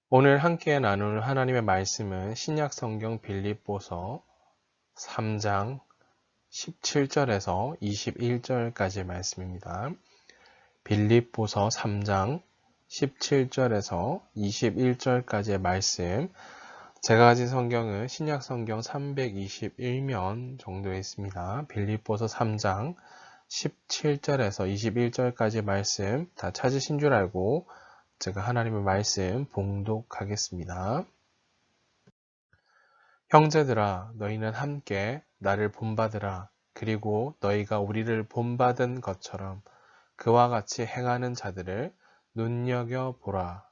오늘 함께 나눌 하나님의 말씀은 신약 성경 빌립보서 3장 17절에서 21절까지의 말씀입니다. 빌립보서 3장 17절에서 21절까지의 말씀. 제가 가진 성경은 신약 성경 321면 정도에 있습니다. 빌립보서 3장 17절에서 21절까지의 말씀 다 찾으신 줄 알고 제가 하나님의 말씀 봉독하겠습니다. 형제들아, 너희는 함께 나를 본받으라. 그리고 너희가 우리를 본받은 것처럼 그와 같이 행하는 자들을 눈여겨보라.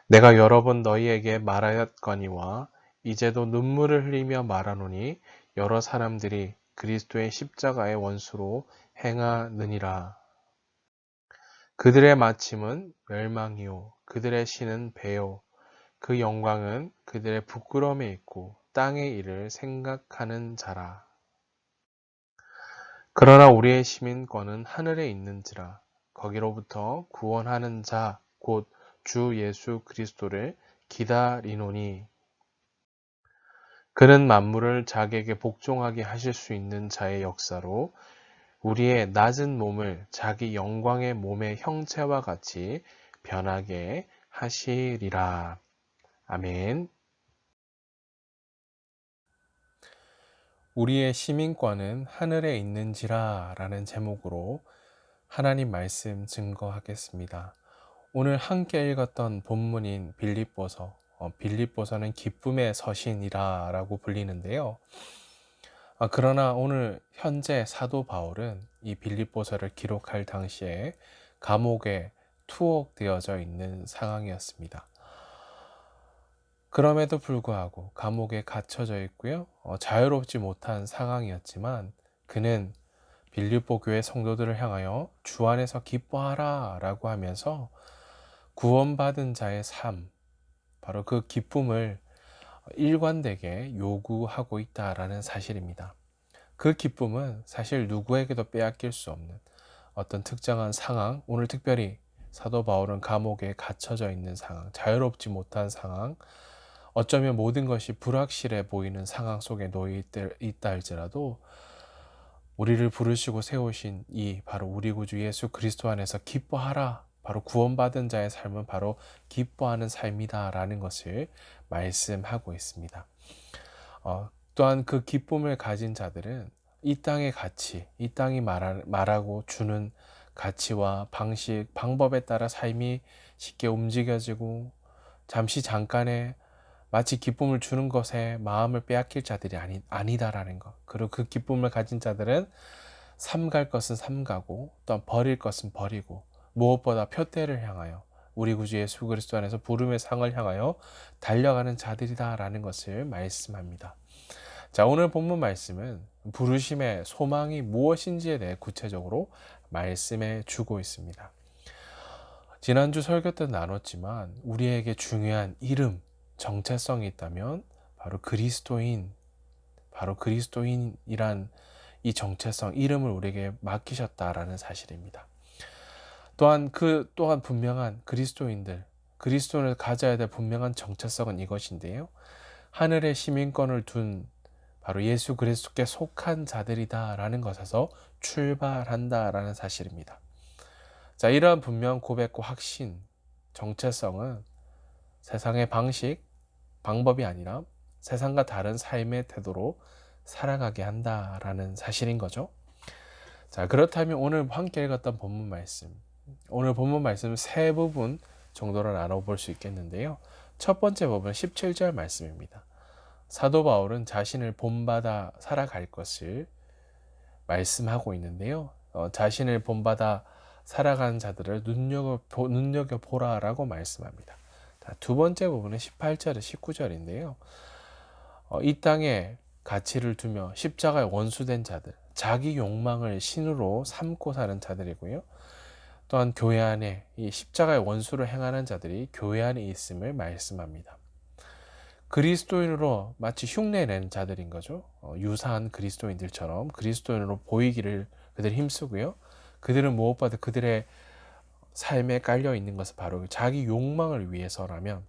내가 여러 번 너희에게 말하였거니와 이제도 눈물을 흘리며 말하노니 여러 사람들이 그리스도의 십자가의 원수로 행하느니라. 그들의 마침은 멸망이요 그들의 신은 배요 그 영광은 그들의 부끄러움에 있고 땅의 일을 생각하는 자라. 그러나 우리의 시민권은 하늘에 있는지라. 거기로부터 구원하는 자 곧 주 예수 그리스도를 기다리노니 그는 만물을 자기에게 복종하게 하실 수 있는 자의 역사로 우리의 낮은 몸을 자기 영광의 몸의 형체와 같이 변하게 하시리라. 아멘. 우리의 시민권은 하늘에 있는지라 라는 제목으로 하나님 말씀 증거하겠습니다. 오늘 함께 읽었던 본문인 빌립보서, 빌립보서는 기쁨의 서신이라 라고 불리는데요. 그러나 오늘 현재 사도 바울은 이 빌립보서를 기록할 당시에 감옥에 투옥되어져 있는 상황이었습니다. 그럼에도 불구하고 감옥에 갇혀져 있고요. 자유롭지 못한 상황이었지만 그는 빌립보 교회 성도들을 향하여 주 안에서 기뻐하라 라고 하면서 구원받은 자의 삶, 바로 그 기쁨을 일관되게 요구하고 있다라는 사실입니다. 그 기쁨은 사실 누구에게도 빼앗길 수 없는 어떤 특정한 상황, 오늘 특별히 사도 바울은 감옥에 갇혀져 있는 상황, 자유롭지 못한 상황, 어쩌면 모든 것이 불확실해 보이는 상황 속에 놓여 있다 할지라도 우리를 부르시고 세우신 이 바로 우리 구주 예수 그리스도 안에서 기뻐하라. 바로 구원받은 자의 삶은 바로 기뻐하는 삶이다 라는 것을 말씀하고 있습니다. 또한 그 기쁨을 가진 자들은 이 땅의 가치, 이 땅이 말하고 주는 가치와 방식, 방법에 따라 삶이 쉽게 움직여지고 잠깐의 마치 기쁨을 주는 것에 마음을 빼앗길 자들이 아니다라는 것. 그리고 그 기쁨을 가진 자들은 삼갈 것은 삼가고 또 버릴 것은 버리고 무엇보다 표대를 향하여 우리 구주 예수 그리스도 안에서 부름의 상을 향하여 달려가는 자들이다라는 것을 말씀합니다. 자, 오늘 본문 말씀은 부르심의 소망이 무엇인지에 대해 구체적으로 말씀해 주고 있습니다. 지난주 설교 때 나눴지만 우리에게 중요한 이름, 정체성이 있다면 바로 그리스도인이란 이 정체성, 이름을 우리에게 맡기셨다라는 사실입니다. 또한 분명한 그리스도인을 가져야 될 분명한 정체성은 이것인데요. 하늘의 시민권을 둔 바로 예수 그리스도께 속한 자들이다라는 것에서 출발한다라는 사실입니다. 자, 이러한 분명한 고백과 확신, 정체성은 세상의 방법이 아니라 세상과 다른 삶의 태도로 살아가게 한다라는 사실인 거죠. 자, 그렇다면 오늘 함께 읽었던 오늘 본문 말씀 세 부분 정도로 나눠볼 수 있겠는데요. 첫 번째 부분 17절 말씀입니다. 사도 바울은 자신을 본받아 살아갈 것을 말씀하고 있는데요. 자신을 본받아 살아가는 자들을 눈여겨보라라고 말씀합니다. 두 번째 부분은 18절에 19절인데요. 이 땅에 가치를 두며 십자가에 원수된 자들, 자기 욕망을 신으로 삼고 사는 자들이고요. 또한 교회 안에 이 십자가의 원수를 행하는 자들이 교회 안에 있음을 말씀합니다. 그리스도인으로 마치 흉내내는 자들인 거죠. 유사한 그리스도인들처럼 그리스도인으로 보이기를 그들이 힘쓰고요. 그들은 무엇보다 그들의 삶에 깔려 있는 것은 바로 자기 욕망을 위해서라면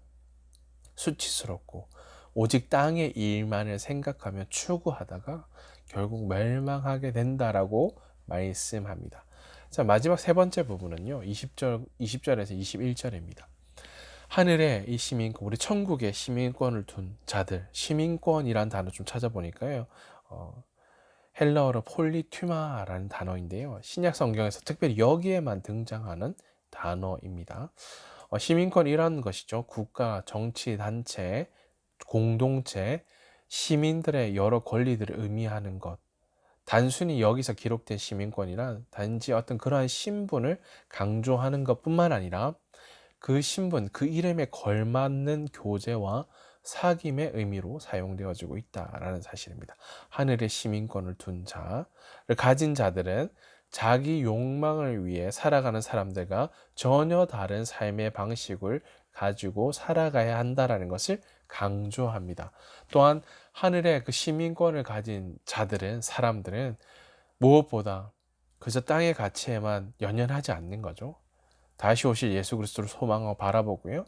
수치스럽고 오직 땅의 일만을 생각하며 추구하다가 결국 멸망하게 된다라고 말씀합니다. 자, 마지막 세 번째 부분은요. 20절에서 21절입니다. 하늘에 이 시민권, 우리 천국에 시민권을 둔 자들, 시민권이란 단어 좀 찾아보니까요. 헬라어로 폴리투마라는 단어인데요. 신약 성경에서 특별히 여기에만 등장하는 단어입니다. 시민권이라는 것이죠. 국가, 정치, 단체, 공동체, 시민들의 여러 권리들을 의미하는 것. 단순히 여기서 기록된 시민권이란 단지 어떤 그러한 신분을 강조하는 것뿐만 아니라 그 신분, 그 이름에 걸맞는 교제와 사귐의 의미로 사용되어지고 있다라는 사실입니다. 하늘의 시민권을 둔 자를 가진 자들은 자기 욕망을 위해 살아가는 사람들과 전혀 다른 삶의 방식을 가지고 살아가야 한다라는 것을 강조합니다. 또한 하늘의 그 시민권을 가진 자들은, 사람들은 무엇보다 그저 땅의 가치에만 연연하지 않는 거죠. 다시 오실 예수 그리스도를 소망하고 바라보고요.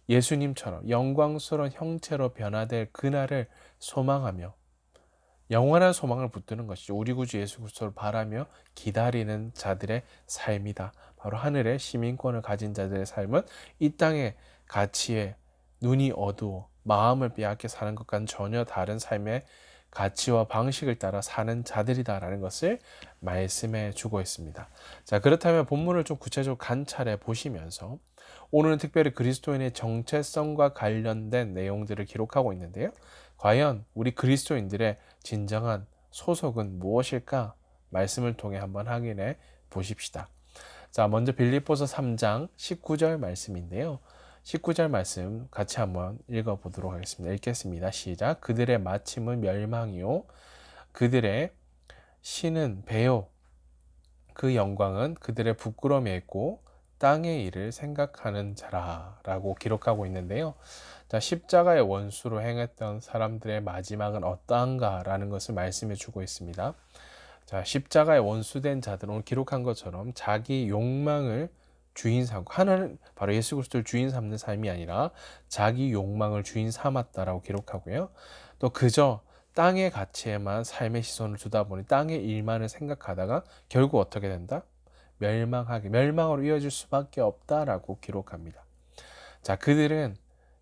예수님처럼 영광스러운 형체로 변화될 그날을 소망하며 영원한 소망을 붙드는 것이죠. 우리 구주 예수 그리스도를 바라며 기다리는 자들의 삶이다. 바로 하늘의 시민권을 가진 자들의 삶은 이 땅의 가치에 눈이 어두워 마음을 빼앗겨 사는 것과는 전혀 다른 삶의 가치와 방식을 따라 사는 자들이다라는 것을 말씀해 주고 있습니다. 자, 그렇다면 본문을 좀 구체적으로 관찰해 보시면서 오늘은 특별히 그리스도인의 정체성과 관련된 내용들을 기록하고 있는데요. 과연 우리 그리스도인들의 진정한 소속은 무엇일까? 말씀을 통해 한번 확인해 보십시다. 자, 먼저 빌립보서 3장 19절 말씀인데요. 19절 말씀 같이 한번 읽어보도록 하겠습니다. 읽겠습니다. 시작. 그들의 마침은 멸망이요 그들의 신은 배요 그 영광은 그들의 부끄러움에 있고 땅의 일을 생각하는 자라 라고 기록하고 있는데요. 자, 십자가의 원수로 행했던 사람들의 마지막은 어떠한가 라는 것을 말씀해 주고 있습니다. 자, 십자가의 원수된 자들은 오늘 기록한 것처럼 자기 욕망을 주인 삼고, 하나는 바로 예수 그리스도를 주인 삼는 삶이 아니라 자기 욕망을 주인 삼았다라고 기록하고요. 또 그저 땅의 가치에만 삶의 시선을 두다 보니 땅의 일만을 생각하다가 결국 어떻게 된다? 멸망으로 이어질 수밖에 없다라고 기록합니다. 자, 그들은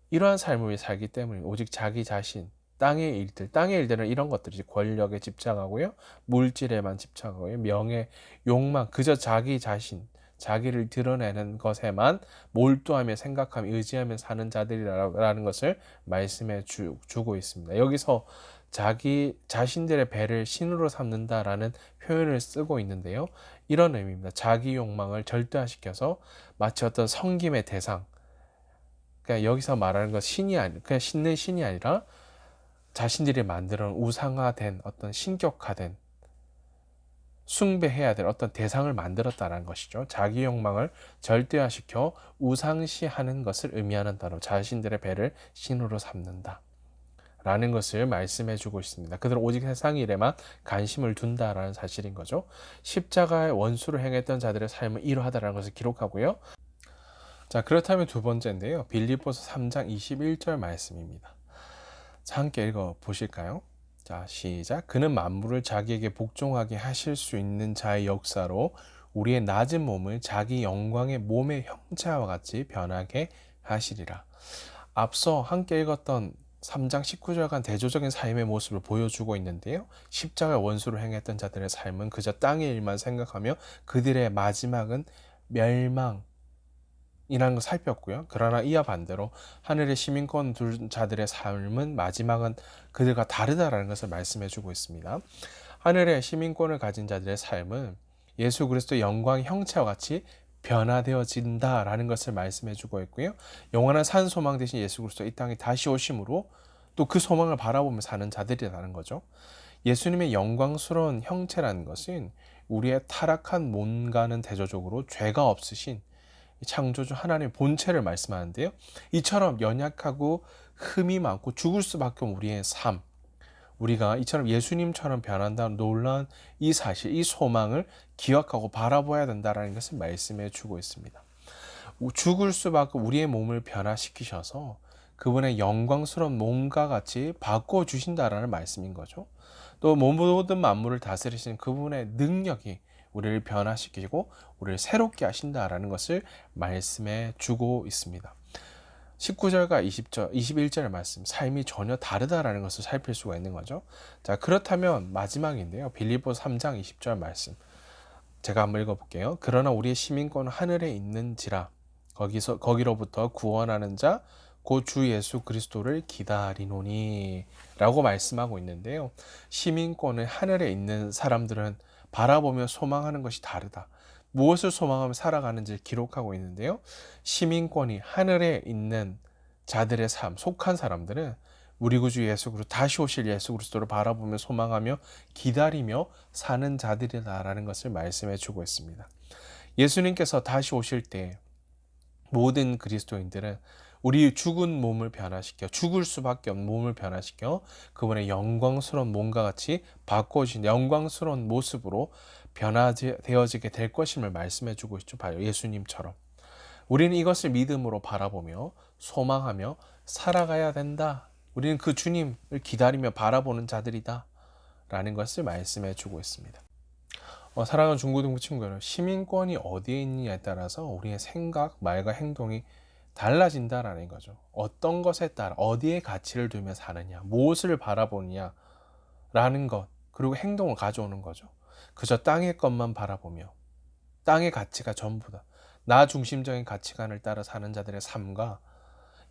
이러한 삶을 위해 살기 때문에 오직 자기 자신, 땅의 일들은 이런 것들이지. 권력에 집착하고요, 물질에만 집착하고요, 명예, 욕망, 그저 자기 자신, 자기를 드러내는 것에만 몰두하며 생각하며 의지하며 사는 자들이라는 것을 말씀해 주고 있습니다. 여기서 자기 자신들의 배를 신으로 삼는다라는 표현을 쓰고 있는데요. 이런 의미입니다. 자기 욕망을 절대화시켜서 마치 어떤 섬김의 대상, 그러니까 여기서 말하는 것 그냥 신는 신이 아니라 자신들이 만들어 놓은 우상화된 어떤 신격화된 숭배해야 될 어떤 대상을 만들었다는 것이죠. 자기 욕망을 절대화시켜 우상시하는 것을 의미하는 단어, 자신들의 배를 신으로 삼는다 라는 것을 말씀해 주고 있습니다. 그들은 오직 세상 일에만 관심을 둔다라는 사실인 거죠. 십자가의 원수를 행했던 자들의 삶은 이러하다라는 것을 기록하고요. 자, 그렇다면 두 번째인데요. 빌립보서 3장 21절 말씀입니다. 자, 함께 읽어 보실까요? 자, 시작. 그는 만물을 자기에게 복종하게 하실 수 있는 자의 역사로 우리의 낮은 몸을 자기 영광의 몸의 형체와 같이 변하게 하시리라. 앞서 함께 읽었던 3장 19절간 대조적인 삶의 모습을 보여주고 있는데요. 십자가의 원수를 행했던 자들의 삶은 그저 땅의 일만 생각하며 그들의 마지막은 멸망, 이라는 걸 살폈고요. 그러나 이와 반대로 하늘의 시민권 둘 자들의 삶은 마지막은 그들과 다르다라는 것을 말씀해 주고 있습니다. 하늘의 시민권을 가진 자들의 삶은 예수 그리스도의 영광 형체와 같이 변화되어진다라는 것을 말씀해 주고 있고요. 영원한 산 소망 대신 예수 그리스도 이 땅에 다시 오심으로 또 그 소망을 바라보며 사는 자들이라는 거죠. 예수님의 영광스러운 형체라는 것은 우리의 타락한 몸과는 대조적으로 죄가 없으신 창조주 하나님의 본체를 말씀하는데요. 이처럼 연약하고 흠이 많고 죽을 수밖에 없는 우리의 삶, 우리가 이처럼 예수님처럼 변한다는 놀라운 이 사실, 이 소망을 기억하고 바라봐야 된다는 것을 말씀해 주고 있습니다. 죽을 수밖에 우리의 몸을 변화시키셔서 그분의 영광스러운 몸과 같이 바꿔주신다라는 말씀인 거죠. 또 모든 만물을 다스리시는 그분의 능력이 우리를 변화시키고 우리를 새롭게 하신다라는 것을 말씀해 주고 있습니다. 19절과 20절, 21절의 말씀, 삶이 전혀 다르다라는 것을 살필 수가 있는 거죠. 자, 그렇다면 마지막인데요. 빌립보서 3장 20절 말씀. 제가 한번 읽어볼게요. 그러나 우리의 시민권은 하늘에 있는지라 거기로부터 구원하는 자 곧 주 예수 그리스도를 기다리노니 라고 말씀하고 있는데요. 시민권은 하늘에 있는 사람들은 바라보며 소망하는 것이 다르다. 무엇을 소망하며 살아가는지 기록하고 있는데요. 시민권이 하늘에 있는 자들의 삶, 속한 사람들은 우리 구주 예수 그리스도 다시 오실 예수 그리스도를 바라보며 소망하며 기다리며 사는 자들이다라는 것을 말씀해 주고 있습니다. 예수님께서 다시 오실 때 모든 그리스도인들은 우리 죽은 몸을 변화시켜 죽을 수밖에 없는 몸을 변화시켜 그분의 영광스러운 몸과 같이 바꿔주신 영광스러운 모습으로 변화되어지게 될 것임을 말씀해 주고 있죠. 바로 예수님처럼. 우리는 이것을 믿음으로 바라보며 소망하며 살아가야 된다. 우리는 그 주님을 기다리며 바라보는 자들이다. 라는 것을 말씀해 주고 있습니다. 사랑하는 중고등부 친구 여러분, 시민권이 어디에 있느냐에 따라서 우리의 생각, 말과 행동이 달라진다라는 거죠. 어떤 것에 따라 어디에 가치를 두며 사느냐, 무엇을 바라보느냐 라는 것, 그리고 행동을 가져오는 거죠. 그저 땅의 것만 바라보며 땅의 가치가 전부다. 나 중심적인 가치관을 따라 사는 자들의 삶과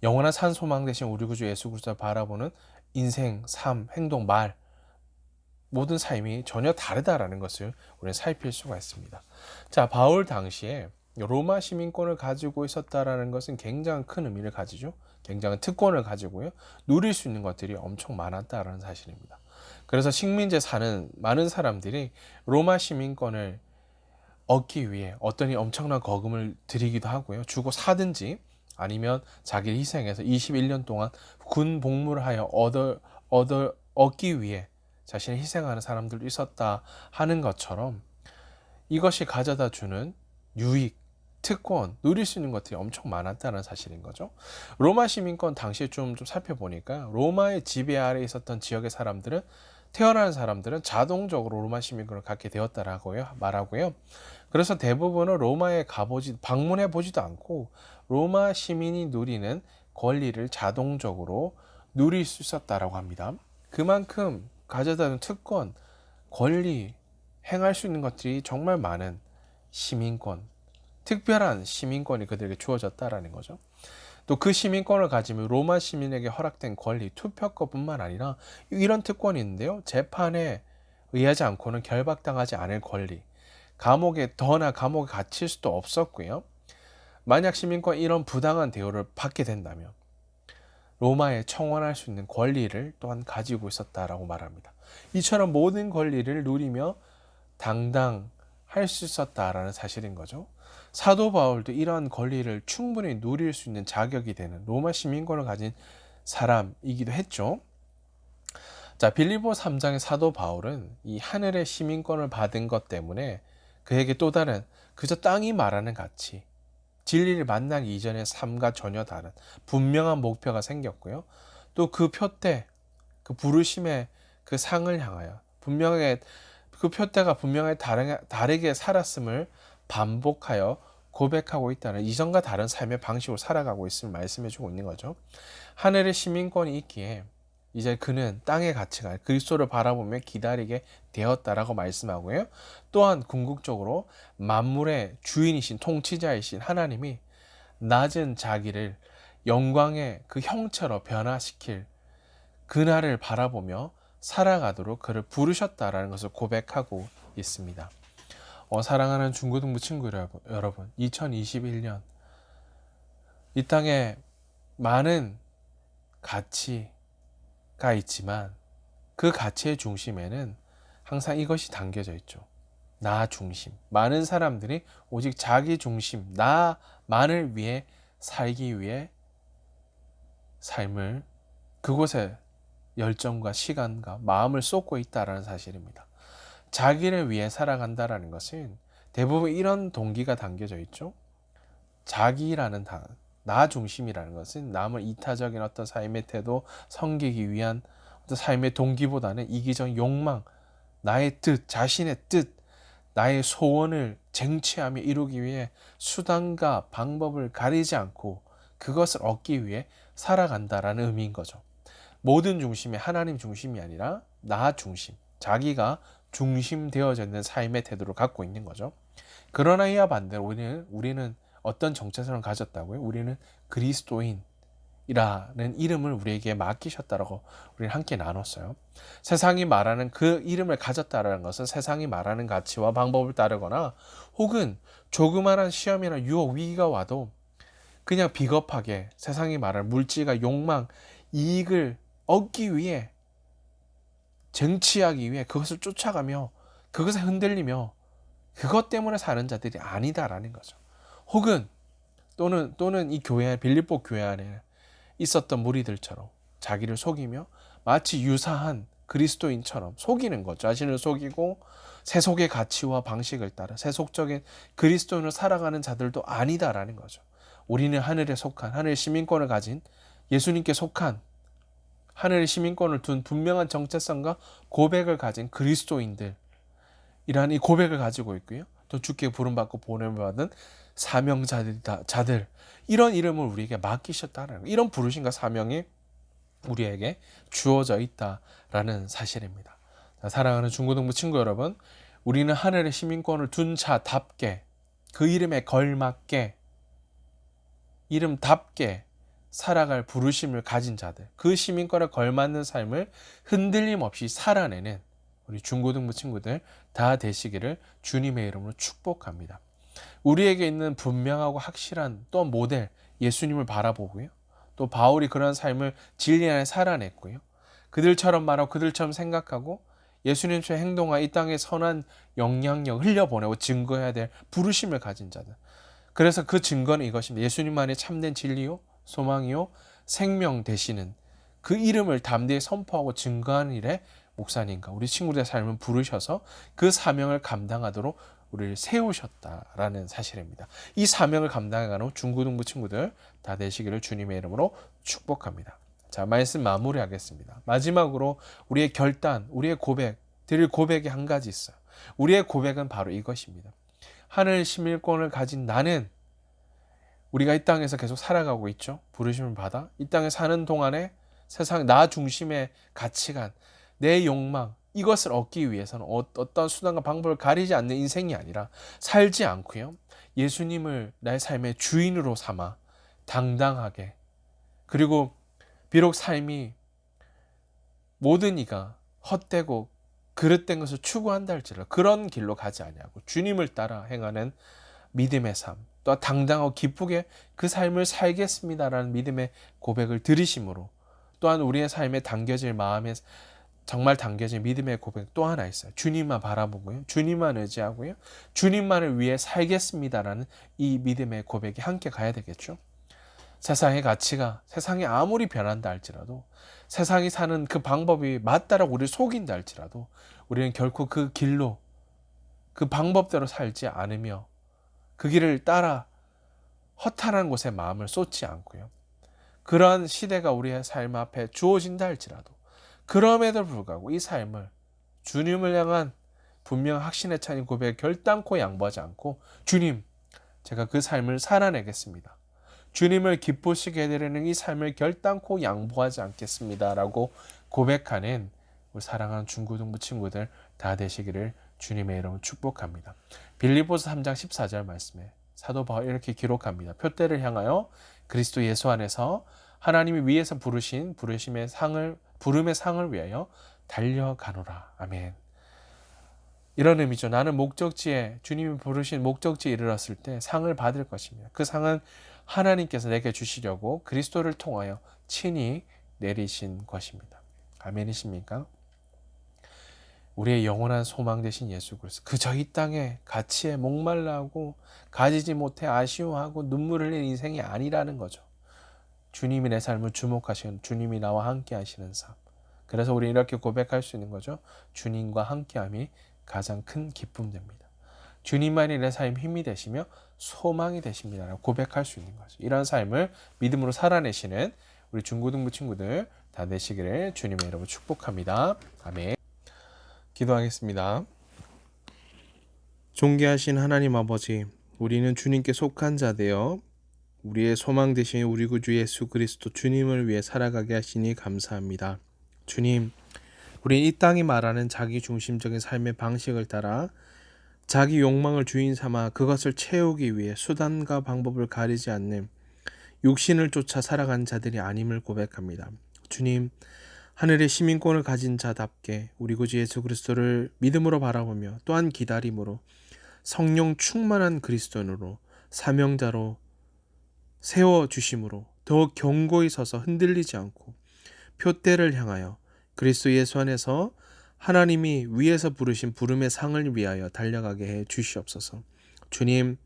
영원한 산 소망 대신 우리 구주 예수 그리스도를 바라보는 인생, 삶, 행동, 말 모든 삶이 전혀 다르다라는 것을 우리는 살필 수가 있습니다. 자, 바울 당시에 로마 시민권을 가지고 있었다라는 것은 굉장히 큰 의미를 가지죠. 굉장한 특권을 가지고요. 누릴 수 있는 것들이 엄청 많았다라는 사실입니다. 그래서 식민지에 사는 많은 사람들이 로마 시민권을 얻기 위해 어떤 엄청난 거금을 들이기도 하고요. 주고 사든지 아니면 자기를 희생해서 21년 동안 군 복무를 하여 얻기 위해 자신을 희생하는 사람들도 있었다 하는 것처럼 이것이 가져다 주는 유익, 특권, 누릴 수 있는 것들이 엄청 많았다는 사실인 거죠. 로마 시민권 당시에 좀 살펴보니까 로마의 지배 아래 있었던 지역의 사람들은 태어난 사람들은 자동적으로 로마 시민권을 갖게 되었다라고 말하고요. 그래서 대부분은 로마에 방문해 보지도 않고 로마 시민이 누리는 권리를 자동적으로 누릴 수 있었다라고 합니다. 그만큼 가져다는 특권, 권리, 행할 수 있는 것들이 정말 많은 시민권, 특별한 시민권이 그들에게 주어졌다라는 거죠. 또 그 시민권을 가지면 로마 시민에게 허락된 권리, 투표권뿐만 아니라 이런 특권이 있는데요. 재판에 의하지 않고는 결박당하지 않을 권리, 감옥에 갇힐 수도 없었고요. 만약 시민권 이런 부당한 대우를 받게 된다면 로마에 청원할 수 있는 권리를 또한 가지고 있었다라고 말합니다. 이처럼 모든 권리를 누리며 당당할 수 있었다라는 사실인 거죠. 사도 바울도 이러한 권리를 충분히 누릴 수 있는 자격이 되는 로마 시민권을 가진 사람이기도 했죠. 자, 빌립보 3장의 사도 바울은 이 하늘의 시민권을 받은 것 때문에 그에게 또 다른 그저 땅이 말하는 가치, 진리를 만나기 이전의 삶과 전혀 다른 분명한 목표가 생겼고요. 또 그 표대, 그 부르심의 그 상을 향하여 분명하게 그 표대가 분명하게 다르게 살았음을 반복하여 고백하고 있다는 이전과 다른 삶의 방식으로 살아가고 있음을 말씀해주고 있는 거죠. 하늘의 시민권이 있기에 이제 그는 땅의 가치가 그리스도를 바라보며 기다리게 되었다라고 말씀하고요. 또한 궁극적으로 만물의 주인이신 통치자이신 하나님이 낮은 자기를 영광의 그 형체로 변화시킬 그날을 바라보며 살아가도록 그를 부르셨다라는 것을 고백하고 있습니다. 사랑하는 중고등부 친구 여러분, 2021년 이 땅에 많은 가치가 있지만 그 가치의 중심에는 항상 이것이 담겨져 있죠. 나 중심. 많은 사람들이 오직 자기 중심, 나만을 위해 살기 위해 삶을 그곳에 열정과 시간과 마음을 쏟고 있다라는 사실입니다. 자기를 위해 살아간다라는 것은 대부분 이런 동기가 담겨져 있죠. 자기라는 나 중심이라는 것은 남을 이타적인 어떤 삶의 태도, 섬기기 위한 어떤 삶의 동기보다는 이기적 욕망, 나의 뜻, 자신의 뜻, 나의 소원을 쟁취하며 이루기 위해 수단과 방법을 가리지 않고 그것을 얻기 위해 살아간다라는 의미인 거죠. 모든 중심이 하나님 중심이 아니라 나 중심, 자기가 중심되어져 있는 삶의 태도를 갖고 있는 거죠. 그러나 이와 반대로 우리는 어떤 정체성을 가졌다고요? 우리는 그리스도인이라는 이름을 우리에게 맡기셨다라고 우리는 함께 나눴어요. 세상이 말하는 그 이름을 가졌다라는 것은 세상이 말하는 가치와 방법을 따르거나 혹은 조그마한 시험이나 유혹, 위기가 와도 그냥 비겁하게 세상이 말하는 물질과 욕망, 이익을 얻기 위해 쟁취하기 위해 그것을 쫓아가며 그것에 흔들리며 그것 때문에 사는 자들이 아니다라는 거죠. 혹은 또는 이 교회 빌립보 교회 안에 있었던 무리들처럼 자기를 속이며 마치 유사한 그리스도인처럼 속이는 거죠. 자신을 속이고 세속의 가치와 방식을 따라 세속적인 그리스도인을 살아가는 자들도 아니다라는 거죠. 우리는 하늘에 속한 하늘 시민권을 가진 예수님께 속한 하늘의 시민권을 둔 분명한 정체성과 고백을 가진 그리스도인들 이러한 이 고백을 가지고 있고요. 또 주께 부름받고 보냄을 받은 자들 이런 이름을 우리에게 맡기셨다는 거. 이런 부르심과 사명이 우리에게 주어져 있다라는 사실입니다. 자, 사랑하는 중고등부 친구 여러분, 우리는 하늘의 시민권을 둔 자답게 그 이름에 걸맞게 이름답게 살아갈 부르심을 가진 자들, 그 시민권에 걸맞는 삶을 흔들림 없이 살아내는 우리 중고등부 친구들 다 되시기를 주님의 이름으로 축복합니다. 우리에게 있는 분명하고 확실한 또 모델 예수님을 바라보고요. 또 바울이 그런 삶을 진리 안에 살아냈고요. 그들처럼 말하고 그들처럼 생각하고 예수님처럼 행동하여 이 땅에 선한 영향력 흘려보내고 증거해야 될 부르심을 가진 자들. 그래서 그 증거는 이것입니다. 예수님만의 참된 진리요, 소망이요, 생명 되시는 그 이름을 담대히 선포하고 증거하는 일에 목사님과 우리 친구들의 삶을 부르셔서 그 사명을 감당하도록 우리를 세우셨다라는 사실입니다. 이 사명을 감당해가는 중고등부 친구들 다 되시기를 주님의 이름으로 축복합니다. 자, 말씀 마무리하겠습니다. 마지막으로 우리의 결단, 우리의 고백, 드릴 고백이 한 가지 있어요. 우리의 고백은 바로 이것입니다. 하늘 시민권을 가진 나는 우리가 이 땅에서 계속 살아가고 있죠. 부르심을 받아 이 땅에 사는 동안에 세상 나 중심의 가치관, 내 욕망 이것을 얻기 위해서는 어떤 수단과 방법을 가리지 않는 인생이 아니라 살지 않고요. 예수님을 나의 삶의 주인으로 삼아 당당하게 그리고 비록 삶이 모든 이가 헛되고 그릇된 것을 추구한다 할지라도 그런 길로 가지 아니하고 주님을 따라 행하는 믿음의 삶, 또 당당하고 기쁘게 그 삶을 살겠습니다라는 믿음의 고백을 들으심으로 또한 우리의 삶에 담겨질 마음에 정말 담겨진 믿음의 고백 또 하나 있어요. 주님만 바라보고요. 주님만 의지하고요. 주님만을 위해 살겠습니다라는 이 믿음의 고백이 함께 가야 되겠죠. 세상의 가치가 세상이 아무리 변한다 할지라도 세상이 사는 그 방법이 맞다라고 우리를 속인다 할지라도 우리는 결코 그 길로 그 방법대로 살지 않으며 그 길을 따라 허탄한 곳에 마음을 쏟지 않고요. 그러한 시대가 우리의 삶 앞에 주어진다 할지라도 그럼에도 불구하고 이 삶을 주님을 향한 분명 확신에 차린 고백에 결단코 양보하지 않고 주님, 제가 그 삶을 살아내겠습니다. 주님을 기쁘시게 해드리는 이 삶을 결단코 양보하지 않겠습니다. 라고 고백하는 우리 사랑하는 중고등부 친구들 다 되시기를 주님의 이름으로 축복합니다. 빌립보서 3장 14절 말씀에 사도 바울이 이렇게 기록합니다. 표대를 향하여 그리스도 예수 안에서 하나님이 위에서 부르신 부름의 상을 위하여 달려가노라. 아멘. 이런 의미죠. 나는 목적지에 주님이 부르신 목적지에 이르렀을 때 상을 받을 것입니다. 그 상은 하나님께서 내게 주시려고 그리스도를 통하여 친히 내리신 것입니다. 아멘이십니까? 우리의 영원한 소망 되신 예수 그리스도 그저 이 땅에 가치에 목말라하고 가지지 못해 아쉬워하고 눈물 흘리는 인생이 아니라는 거죠. 주님이 내 삶을 주목하시는 주님이 나와 함께 하시는 삶. 그래서 우리 이렇게 고백할 수 있는 거죠. 주님과 함께함이 가장 큰 기쁨 됩니다. 주님만이 내 삶 힘이 되시며 소망이 되십니다라고 고백할 수 있는 거죠. 이런 삶을 믿음으로 살아내시는 우리 중고등부 친구들 다 되시기를 주님의 이름으로 축복합니다. 아멘. 기도하겠습니다. 존귀하신 하나님 아버지, 우리는 주님께 속한 자 되어 우리의 소망 되신 우리 구주 예수 그리스도 주님을 위해 살아가게 하시니 감사합니다. 주님, 우린 이 땅이 말하는 자기 중심적인 삶의 방식을 따라 자기 욕망을 주인 삼아 그것을 채우기 위해 수단과 방법을 가리지 않는 육신을 쫓아 살아간 자들이 아님을 고백합니다. 주님, 하늘의 시민권을 가진 자답게 우리 구주 예수 그리스도를 믿음으로 바라보며 또한 기다림으로 성령 충만한 그리스도인으로 사명자로 세워주심으로 더욱 견고히 서서 흔들리지 않고 표대를 향하여 그리스도 예수 안에서 하나님이 위에서 부르신 부름의 상을 위하여 달려가게 해 주시옵소서. 주님,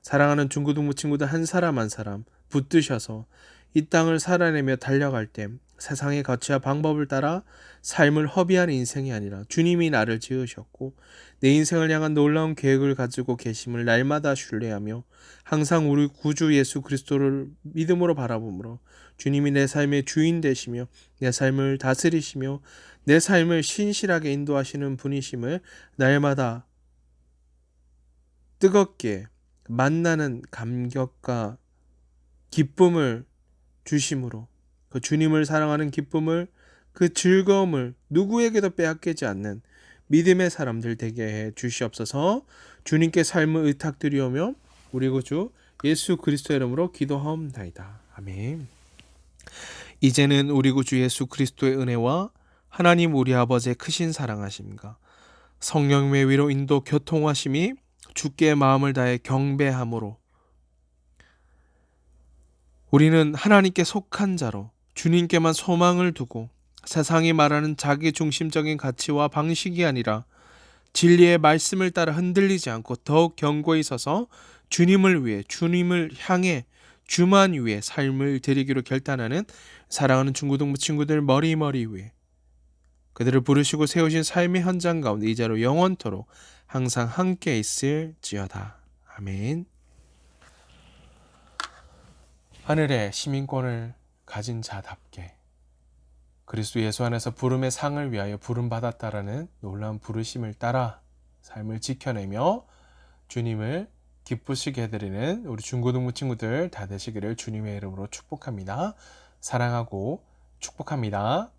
사랑하는 중고등부 친구들 한 사람 한 사람 붙드셔서 이 땅을 살아내며 달려갈 때 세상의 가치와 방법을 따라 삶을 허비한 인생이 아니라 주님이 나를 지으셨고 내 인생을 향한 놀라운 계획을 가지고 계심을 날마다 신뢰하며 항상 우리 구주 예수 그리스도를 믿음으로 바라보므로 주님이 내 삶의 주인 되시며 내 삶을 다스리시며 내 삶을 신실하게 인도하시는 분이심을 날마다 뜨겁게 만나는 감격과 기쁨을 주심으로 그 주님을 사랑하는 기쁨을 그 즐거움을 누구에게도 빼앗기지 않는 믿음의 사람들 되게 해 주시옵소서. 주님께 삶을 의탁드리오며 우리 구주 예수 그리스도의 이름으로 기도하옵나이다. 아멘. 이제는 우리 구주 예수 그리스도의 은혜와 하나님 우리 아버지의 크신 사랑하심과 성령의 위로 인도 교통하심이 주께 마음을 다해 경배함으로 우리는 하나님께 속한 자로 주님께만 소망을 두고 세상이 말하는 자기 중심적인 가치와 방식이 아니라 진리의 말씀을 따라 흔들리지 않고 더욱 견고히 서서 주님을 위해 주님을 향해 주만 위해 삶을 드리기로 결단하는 사랑하는 중고등부 친구들 머리 위에 그들을 부르시고 세우신 삶의 현장 가운데 이제로 영원토록 항상 함께 있을지어다. 아멘. 하늘의 시민권을 가진 자답게 그리스도 예수 안에서 부름의 상을 위하여 부름받았다라는 놀라운 부르심을 따라 삶을 지켜내며 주님을 기쁘시게 해드리는 우리 중고등부 친구들 다 되시기를 주님의 이름으로 축복합니다. 사랑하고 축복합니다.